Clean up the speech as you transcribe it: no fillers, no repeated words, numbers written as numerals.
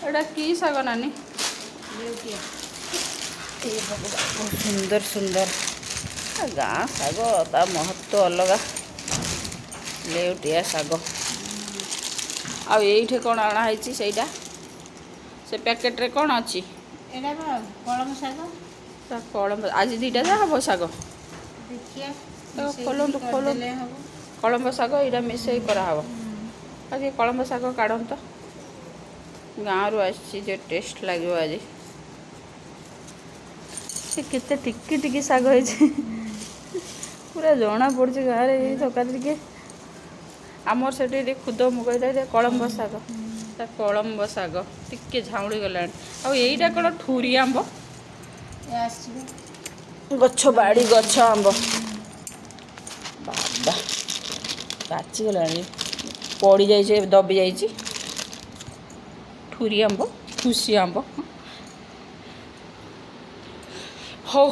एटा की शाग नानी लेउटिया बहुत सुंदर सुंदर गाँ शाग ता महत्व अलग लेउटिया शाग आठे कौन अणाई से पैकेट रे कौन अच्छी एटा बा कलम शाग कलम आज दीटा जा हम शाग देखिया खोलतु खोलतु कलम शाग यहाँ मिसई कराव आज कलम शाग काढ़ तो गाँव रु आसी टेस्ट लगे आज केते टिकी टिकी शाग होइछे पूरा जना पड़ी गाँव में तरकारी टे आमर से खुद मुग कलम्ब शाग कलम्ब शाग टिके झाउड़ी गला आईटा कौन ठूरी आंब गछ बाड़ी गछ आंब बाबा पाची गला पड़ी जाइए दबी जाइए ठूरी आंब ठूसी आंब हो